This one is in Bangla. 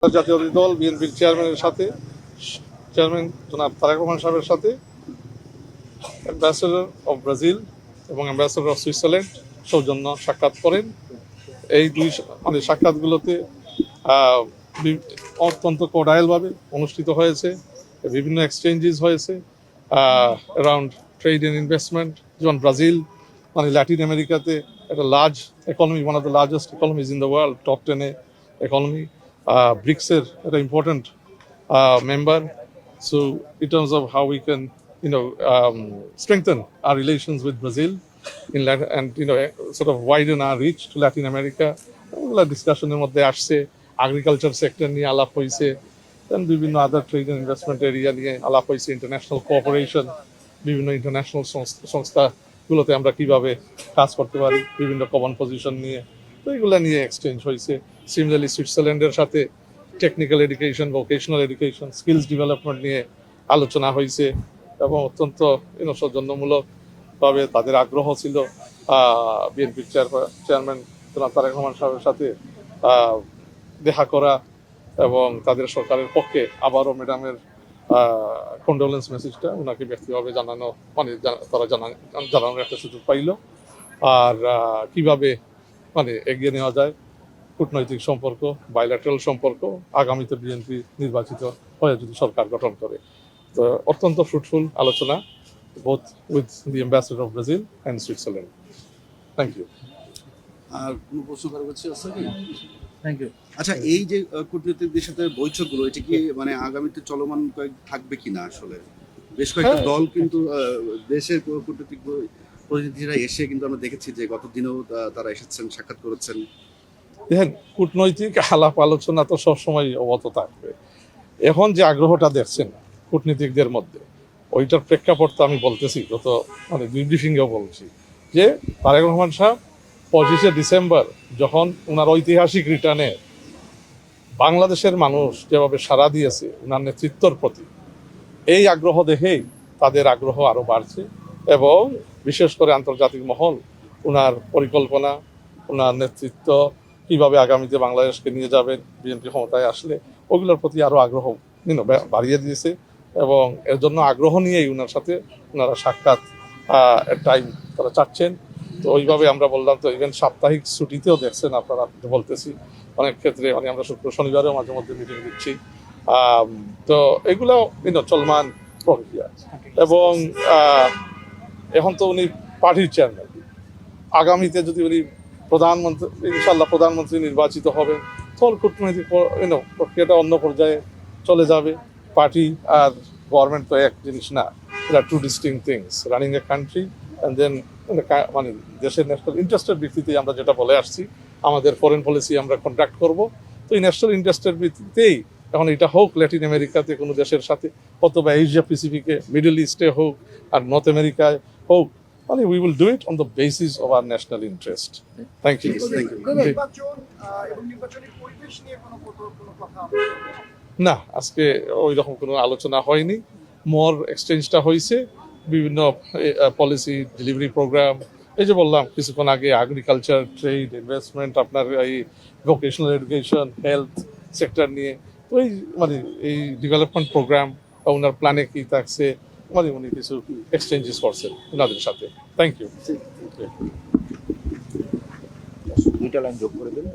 জাতীয় দল বিএনপির চেয়ারম্যানের সাথে চেয়ারম্যান জনাব তারেক রহমান সাহেবের সাথে অ্যাম্বাসেডর অফ ব্রাজিল এবং অ্যাম্বাসেডর অফ সুইজারল্যান্ড সৌজন্য সাক্ষাৎ করেন। এই দুই সাক্ষাৎগুলোতে অত্যন্ত কোডাইলভাবে অনুষ্ঠিত হয়েছে, বিভিন্ন এক্সচেঞ্জেস হয়েছে অ্যারাউন্ড ট্রেড অ্যান্ড ইনভেস্টমেন্ট। যেমন ব্রাজিল ল্যাটিন আমেরিকাতে একটা large economy, one of the largest economies in the world, top 10 economy. BRICS-এর একটা important member. So in terms of how we can, strengthen our relations with Brazil in Latin, and sort of widen our reach to Latin America. ডিসকাশনের মধ্যে আসছে, এগ্রিকালচার সেক্টর নিয়ে আলাপ হয়েছে, দেন বিভিন্ন আদার ট্রেড অ্যান্ড ইনভেস্টমেন্ট এরিয়া নিয়ে আলাপ হয়েছে, ইন্টারন্যাশনাল কোঅপারেশন, বিভিন্ন ইন্টারন্যাশনাল সংস্থাগুলোতে আমরা কিভাবে কাজ করতে পারি, বিভিন্ন কমন পজিশন নিয়ে, তো এগুলো নিয়ে এক্সচেঞ্জ হয়েছে। সিমিলারলি সুইজারল্যান্ডের সাথে technical education, vocational education, skills development নিয়ে আলোচনা হয়েছে এবং অত্যন্ত সৌজন্যমূলকভাবে তাদের আগ্রহ ছিল বিএনপির চেয়ারম্যান জনাব তারেক রহমান সাহেবের সাথে দেখা করা এবং তাদের সরকারের পক্ষে আবারও ম্যাডামের কন্ডোলেন্স মেসেজটা ওনাকে ব্যক্তিগতভাবে জানানো, তারা জানানোর একটা সুযোগ পাইল। আর কিভাবে এগিয়ে নেওয়া যায় কূটনৈতিক সম্পর্ক, বাইল্যাটারাল সম্পর্ক, আগামীতে বিএনপি নির্বাচিত হয়ে যদি সরকার গঠন করে। তো অত্যন্ত ফ্রুটফুল আলোচনা, both with the ambassador of Brazil and Switzerland. Thank you. আর কোনো প্রশ্ন করার আছে কি? Thank you. আচ্ছা, এই যে কূটনীতিকদের সাথে বৈঠকগুলো, এটা কি আগামীতে চলমান থাকবে কিনা? আসলে বেশ কয়েকটা দল কিন্তু দেশের কূটনীতিক প্রতিনিধিরা এসে কিন্তু আমরা দেখেছি যে গত দিনেও তারা এসেছেন, সাক্ষাৎ করেছেন। দেখেন, কূটনৈতিক আলাপ আলোচনা তো সবসময় অবত থাকবে। এখন যে আগ্রহটা দেখছেন কূটনীতিকদের মধ্যে, ওইটার প্রেক্ষাপট তো আমি বলতেছি, গত দুই ব্রিফিংয়েও বলছি যে তারেক রহমান সাহেব 25শে ডিসেম্বর যখন ওনার ঐতিহাসিক রিটার্নে বাংলাদেশের মানুষ যেভাবে সাড়া দিয়েছে ওনার নেতৃত্বর প্রতি, এই আগ্রহ দেখেই তাদের আগ্রহ আরও বাড়ছে এবং বিশেষ করে আন্তর্জাতিক মহল ওনার পরিকল্পনা, ওনার নেতৃত্ব, কিভাবে আগামীতে বাংলাদেশকে নিয়ে যাবেন বিএনপি ক্ষমতায় আসলে, ওগুলোর প্রতি আরও আগ্রহ বাড়িয়ে দিয়েছে এবং এর জন্য আগ্রহ নিয়েই ওনার সাথে ওনারা সাক্ষাৎ টাইম তারা চাচ্ছেন। তো ওইভাবে আমরা বললাম, তো ইভেন সাপ্তাহিক ছুটিতেও দেখছেন আপনারা, বলতেছি অনেক ক্ষেত্রে আমরা শুক্র শনিবারেও মাঝে মধ্যে মিটিং দিচ্ছি। তো এগুলো চলমান প্রক্রিয়া এবং এখন তো উনি পার্টির চেয়ারম্যান, আগামীতে যদি উনি প্রধানমন্ত্রী, ইনশাল্লাহ প্রধানমন্ত্রী নির্বাচিত হবেন, তখন কূটনৈতিক প্রক্রিয়াটা অন্য পর্যায়ে চলে যাবে। পার্টি আর গভর্নমেন্ট তো এক জিনিস না, এটা two distinct things. Running a country and then দেশের ন্যাশনাল ইন্টারেস্টের ভিত্তিতেই আমরা যেটা বলে আসছি, আমাদের ফরেন পলিসি আমরা কন্ডাক্ট করব। তো এই ন্যাশনাল ইন্টারেস্টের ভিত্তিতেই এখন এটা হোক ল্যাটিন আমেরিকাতে কোনো দেশের সাথে, অথবা এশিয়া প্যাসিফিকে, মিডল ইস্টে হোক, আর নর্থ আমেরিকায় হোক, we will do it on the basis of our national interest. Thank you. না, আজকে ওই রকম কোনো আলোচনা হয়নি। মোর এক্সচেঞ্জটা হয়েছে বিভিন্ন পলিসি ডেলিভারি প্রোগ্রাম, এই যে বললাম কিছুক্ষণ আগে, এগ্রিকালচার, ট্রেড, ইনভেস্টমেন্ট, আপনার এই ভোকেশনাল এডুকেশন, হেলথ সেক্টর নিয়ে, তো এই ডেভেলপমেন্ট প্রোগ্রাম ওনার প্ল্যানে কি থাকছে, উনি কিছু এক্সচেঞ্জেস করছেন ওনাদের সাথে। Thank you. দুইটা লাইন যোগ করে দেবেন।